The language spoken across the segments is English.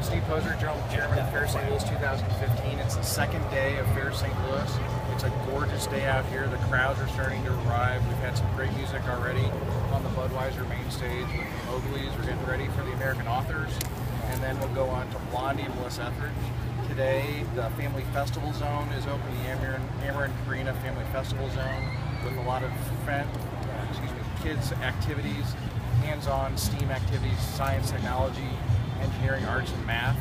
Steve Poser, Chairman of Fair St. Louis 2015. It's the second day of Fair St. Louis. It's a gorgeous day out here. The crowds are starting to arrive. We've had some great music already on the Budweiser main stage with the Mowgli's. We're getting ready for the American Authors, and then we'll go on to Blondie and Bliss Etheridge. Today, the Family Festival Zone is open, the Ameren Karina Family Festival Zone, with a lot of kids activities, hands-on STEAM activities, science, technology, engineering, arts, and math.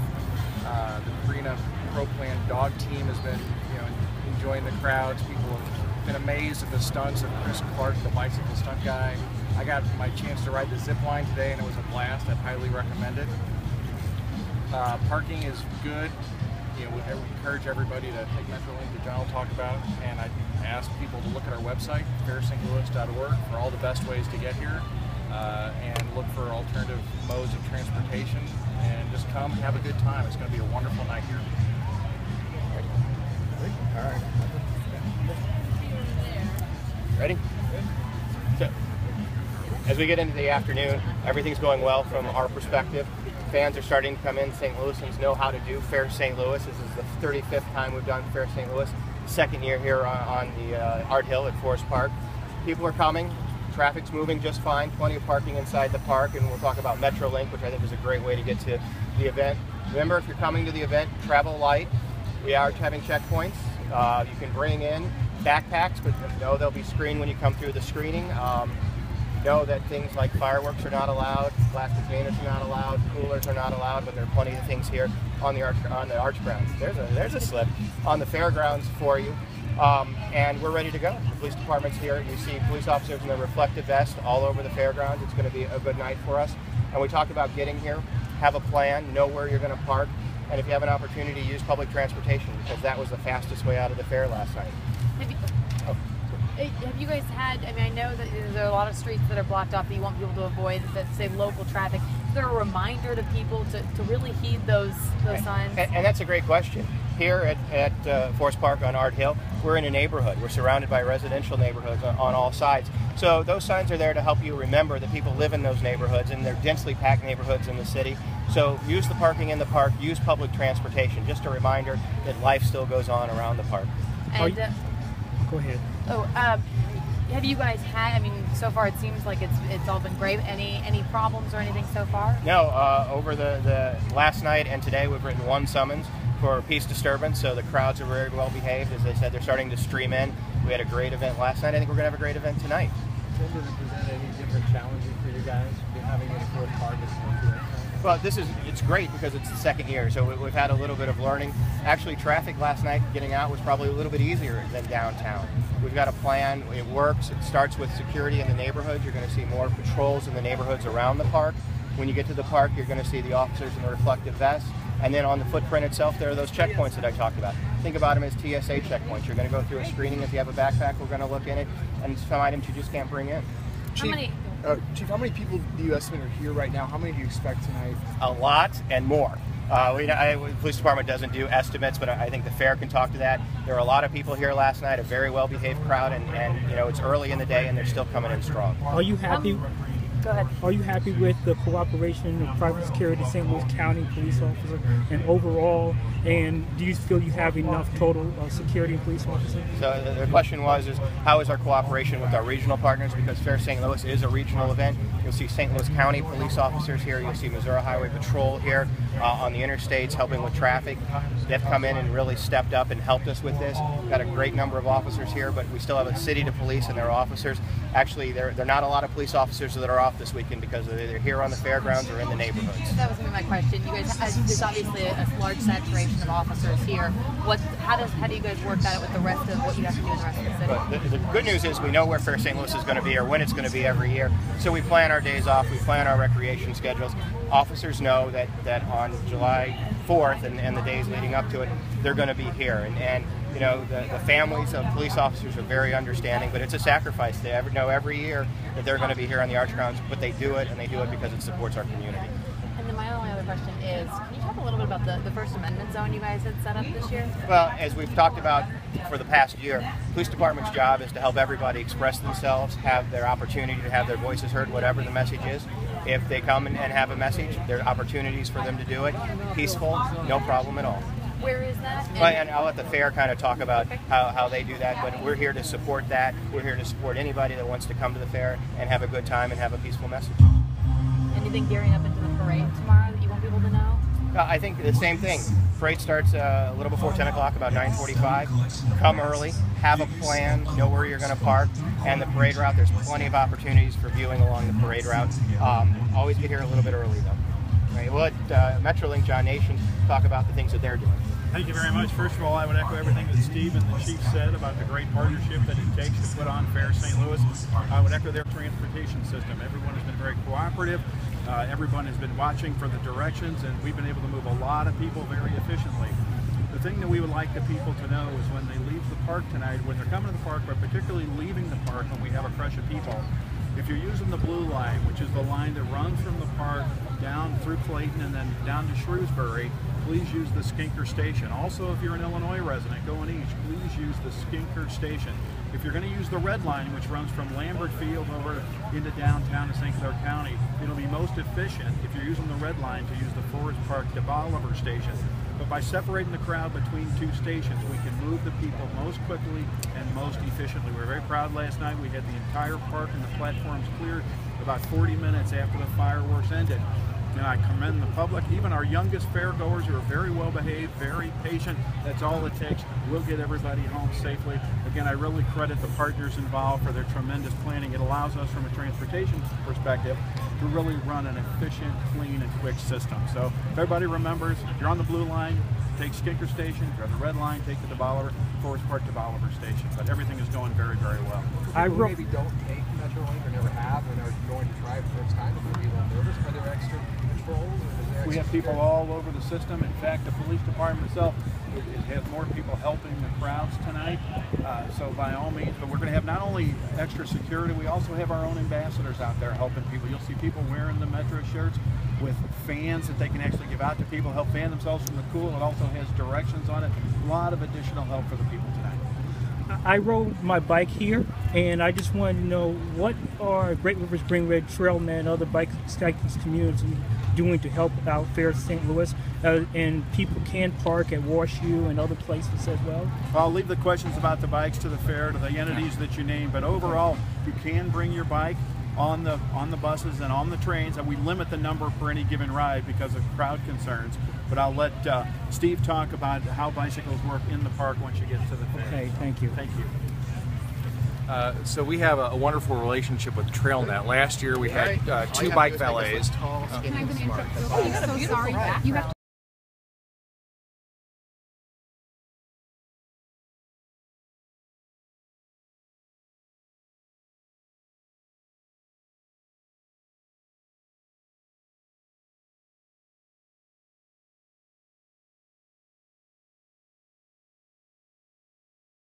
The Karina Pro Plan dog team has been, enjoying the crowds. People have been amazed at the stunts of Chris Clark, the bicycle stunt guy. I got my chance to ride the zip line today, and it was a blast. I'd highly recommend it. Parking is good. We encourage everybody to take Metrolink that John will talk about, and I ask people to look at our website, fairstlouis.org, for all the best ways to get here, and look for alternative modes of transportation, and just come and have a good time. It's going to be a wonderful night here. All right. Ready? So, as we get into the afternoon, everything's going well from our perspective. Fans are starting to come in. St. Louisans know how to do Fair St. Louis. This is the 35th time we've done Fair St. Louis. Second year here on the Art Hill at Forest Park. People are coming. Traffic's moving just fine. Plenty of parking inside the park, and we'll talk about Metrolink, which I think is a great way to get to the event. Remember, if you're coming to the event, travel light. We are having checkpoints. You can bring in backpacks, but know they'll be screened when you come through the screening. Know that things like fireworks are not allowed, glass containers are not allowed, coolers are not allowed, but there are plenty of things here on the arch grounds. There's a slip on the fairgrounds for you, and we're ready to go. The police department's here. You see police officers in their reflective vest all over the fairgrounds. It's going to be a good night for us. And we talked about getting here, have a plan, know where you're going to park, and if you have an opportunity, use public transportation, because that was the fastest way out of the fair last night. Have you guys had, I know that there are a lot of streets that are blocked off that you want people to avoid, that say local traffic. Is there a reminder to people to really heed those signs? And that's a great question. Here at Forest Park on Art Hill, we're in a neighborhood. We're surrounded by residential neighborhoods on all sides. So those signs are there to help you remember that people live in those neighborhoods, and they're densely packed neighborhoods in the city. So use the parking in the park, use public transportation. Just a reminder that life still goes on around the park. And, go ahead. Have you guys had, so far it seems like it's all been great. Any problems or anything so far? No, over the last night and today we've written one summons for peace disturbance, so the crowds are very well behaved. As they said, they're starting to stream in. We had a great event last night. I think we're going to have a great event tonight. Does it present any different challenges for you guys, having it at Forest Park as well? Well, it's great because it's the second year, so we've had a little bit of learning. Actually, traffic last night getting out was probably a little bit easier than downtown. We've got a plan. It works. It starts with security in the neighborhoods. You're going to see more patrols in the neighborhoods around the park. When you get to the park, you're going to see the officers in the reflective vests. And then on the footprint itself, there are those checkpoints that I talked about. Think about them as TSA checkpoints. You're going to go through a screening. If you have a backpack, we're going to look in it, and some items you just can't bring in. Chief, how many people do you estimate are here right now? How many do you expect tonight? A lot and more. The police department doesn't do estimates, but I think the fair can talk to that. There are a lot of people here last night, a very well-behaved crowd, and it's early in the day, and they're still coming in strong. Are you happy? Go ahead. Are you happy with the cooperation of private security, St. Louis County police officer, and overall? And do you feel you have enough total security and police officers? So the question was, how is our cooperation with our regional partners? Because Fair St. Louis is a regional event. You'll see St. Louis County police officers here. You'll see Missouri Highway Patrol here on the interstates helping with traffic. They've come in and really stepped up and helped us with this. We've got a great number of officers here, but we still have a city to police and their officers. Actually, there are not a lot of police officers that are off this weekend because they're either here on the fairgrounds or in the neighborhoods. That was going to be my question. You guys, there's obviously a large saturation of officers here. How do you guys work that out with the rest of what you have to do in the rest of the city? But the good news is we know where Fair St. Louis is going to be or when it's going to be every year. So we plan our days off, we plan our recreation schedules. Officers know that on July 4th and the days leading up to it, they're going to be here. And the families of police officers are very understanding, but it's a sacrifice. They know every year that they're going to be here on the arch grounds, but they do it, and they do it because it supports our community. And then my only other question is, can you talk a little bit about the First Amendment zone you guys had set up this year? Well, as we've talked about for the past year, police department's job is to help everybody express themselves, have their opportunity to have their voices heard, whatever the message is. If they come and have a message, there are opportunities for them to do it. Peaceful, no problem at all. Where is that? And I'll let the fair kind of talk about how they do that, but we're here to support that. We're here to support anybody that wants to come to the fair and have a good time and have a peaceful message. Anything gearing up into the parade tomorrow that you want people to know? I think the same thing. Parade starts a little before 10 o'clock, about 9:45. Come early, have a plan, know where you're going to park, and the parade route, there's plenty of opportunities for viewing along the parade route. Always get here a little bit early, though. Right, we'll let Metrolink, John Nation, talk about the things that they're doing. Thank you very much. First of all, I would echo everything that Steve and the Chief said about the great partnership that it takes to put on Fair St. Louis. I would echo their transportation system. Everyone has been very cooperative. Everyone has been watching for the directions, and we've been able to move a lot of people very efficiently. The thing that we would like the people to know is when they leave the park tonight, when they're coming to the park, but particularly leaving the park when we have a crush of people, if you're using the blue line, which is the line that runs from the park down through Clayton and then down to Shrewsbury, please use the Skinker Station. Also, if you're an Illinois resident going east, please use the Skinker Station. If you're going to use the red line, which runs from Lambert Field over into downtown to St. Clair County, it'll be most efficient if you're using the red line to use the Forest Park to Bolivar Station. But by separating the crowd between two stations, we can move the people most quickly and most efficiently. We were very proud last night. We had the entire park and the platforms cleared about 40 minutes after the fireworks ended. And I commend the public, even our youngest fairgoers who are very well behaved, very patient. That's all it takes. We'll get everybody home safely. Again, I really credit the partners involved for their tremendous planning. It allows us from a transportation perspective to really run an efficient, clean, and quick system. So if everybody remembers, if you're on the blue line, take Skinker Station. If you're on the red line, take the Bolivar, Forest Park to Bolivar Station. But everything is going very, very well. People maybe don't take Metrolink or never have and are going to try for the first time and maybe a little nervous. Are there extra controls? We have people all over the system. In fact, the police department itself has more people helping the crowds tonight. So by all means, but we're going to have not only extra security, we also have our own ambassadors out there helping people. You'll see people wearing the Metro shirts with fans that they can actually give out to people, help fan themselves from the cool. It also has directions on it. A lot of additional help for the people tonight. I rode my bike here, and I just wanted to know, what are Great Rivers Green Red Trailmen and other bike cycling community doing to help out Fair St. Louis, and people can park at WashU and other places as well? I'll leave the questions about the bikes to the fair, to the entities that you name, but overall, you can bring your bike on the buses and on the trains, and we limit the number for any given ride because of crowd concerns. But I'll let Steve talk about how bicycles work in the park once you get to the fair. Okay, thank you. Thank you. So we have a wonderful relationship with TrailNet. Last year we had two bike valets. Can I have an intro? I'm so sorry. You have to.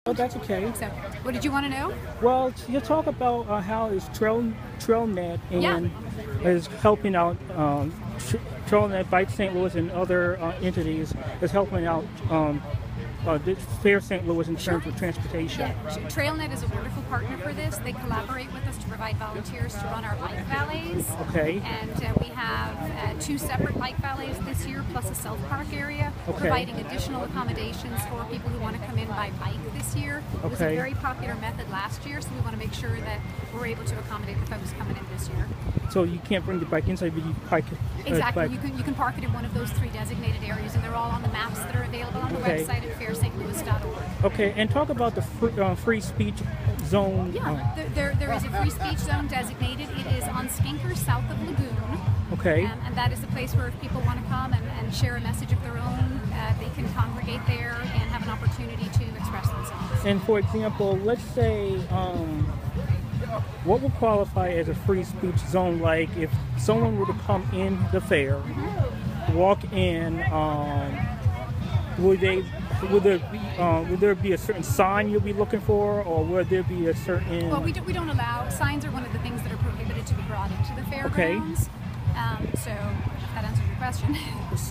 Oh, that's okay. So, what did you want to know? Well, you talk about how is TrailNet and is helping out TrailNet, Bike St. Louis, and other entities is helping out Fair St. Louis in terms of transportation. Yeah, TrailNet is a wonderful partner for this. They collaborate with us to provide volunteers to run our bike valets. Okay. And we have two separate bike valets this year, plus a self-park area, providing additional accommodations for people who want to come in by bike this year. It was a very popular method last year, so we want to make sure that we're able to accommodate the folks coming in this year. So you can't bring the bike inside, but you park it. Exactly. You can park it in one of those three designated areas, and they're all on the maps that are available on the website at fairstlouis.org. Okay, and talk about the free speech zone. Yeah, there is a free speech zone designated. It is on Skinker, south of Lagoon. Okay. And that is the place where if people want to come and share a message of their own, they can congregate there and have an opportunity to express themselves. And for example, let's say, what would qualify as a free speech zone? Like if someone were to come in the fair, walk in, would there be a certain sign you'll be looking for, or would there be a certain? Well, we don't allow signs. Are one of the things that are prohibited to be brought into the fairgrounds. So if that answers your question.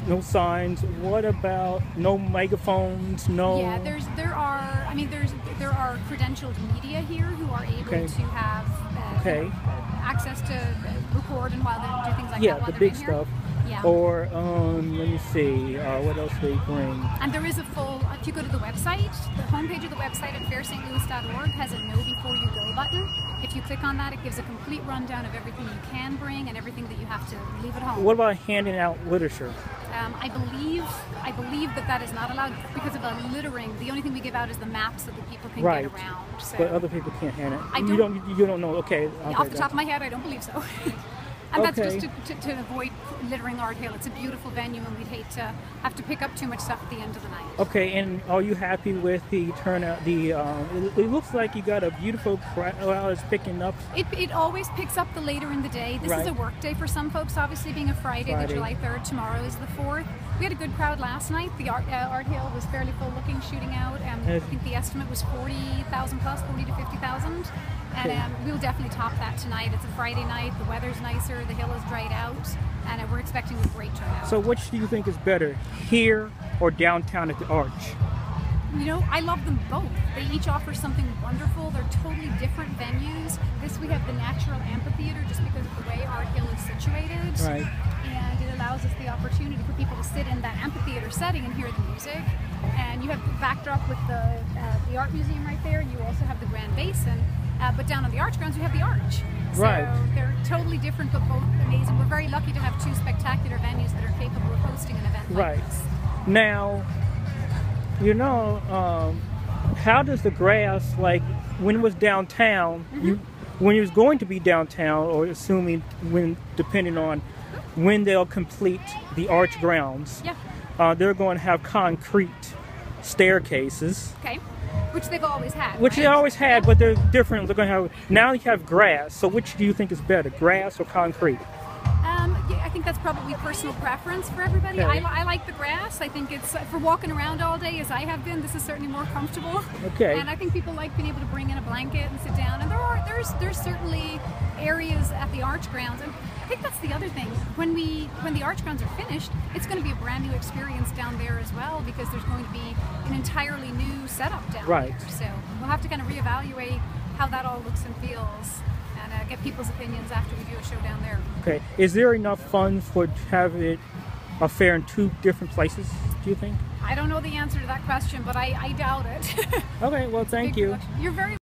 No signs. What about no megaphones? No. Yeah, there are credentialed media here who are able to have Okay. Access to record and while they do things like Yeah, that while the they're big in here. stuff. Yeah. Or let me see, what else they bring? And there is a full, if you go to the website, the homepage of the website at fairstlouis.org has a Know Before You Go button. If you click on that, it gives a complete rundown of everything you can bring and everything that you have to leave at home. What about handing out literature? I believe that is not allowed because of the littering. The only thing we give out is the maps so that people can Right. get around. So But other people can't hand it. I You don't know. Okay. off the top of my head, I don't believe so. And Okay. that's just to avoid littering Art Hill. It's a beautiful venue, and we'd hate to have to pick up too much stuff at the end of the night. Okay, and are you happy with the turnout? It looks like you got a beautiful crowd is picking up. It always picks up the later in the day. This Right. is a work day for some folks, obviously being a Friday. The July 3rd. Tomorrow is the 4th. We had a good crowd last night. The Art Hill was fairly full looking, shooting out. I think the estimate was 40,000 plus, 40 to 50,000. And we'll definitely top that tonight. It's a Friday night. The weather's nicer. The hill is dried out. And we're expecting a great turnout. So which do you think is better, here or downtown at the Arch? You know, I love them both. They each offer something wonderful. They're totally different venues. We have the natural amphitheater just because of the way Art Hill is situated. Right. And it allows us the opportunity for people to sit in that amphitheater setting and hear the music. And you have the backdrop with the art museum right there. You also have the Grand Basin. But down on the Arch grounds, you have the Arch. So Right. they're totally different, but both amazing. We're very lucky to have two spectacular venues that are capable of hosting an event like Right. this. Now, how does the grass, like when it was downtown, when it was going to be downtown, or assuming depending on when they'll complete the Arch grounds, they're going to have concrete staircases. Okay. Which they've always had. Which right? they always had, but they're different. They're going to have, now you have grass. So which do you think is better, grass or concrete? Yeah, I think that's probably personal preference for everybody. Okay. I like the grass. I think it's for walking around all day, as I have been. This is certainly more comfortable. Okay. And I think people like being able to bring in a blanket and sit down. And there's certainly areas at the Arch grounds. And I think that's the other thing. When the Arch grounds are finished, it's going to be a brand new experience down there as well, because there's going to be an entirely new setup down Right. there. So we'll have to kind of reevaluate how that all looks and feels, and get people's opinions after we do a show down there. Okay. Is there enough funds for having a fair in two different places, do you think? I don't know the answer to that question, but I doubt it. Okay, well, thank Big you. production. You're very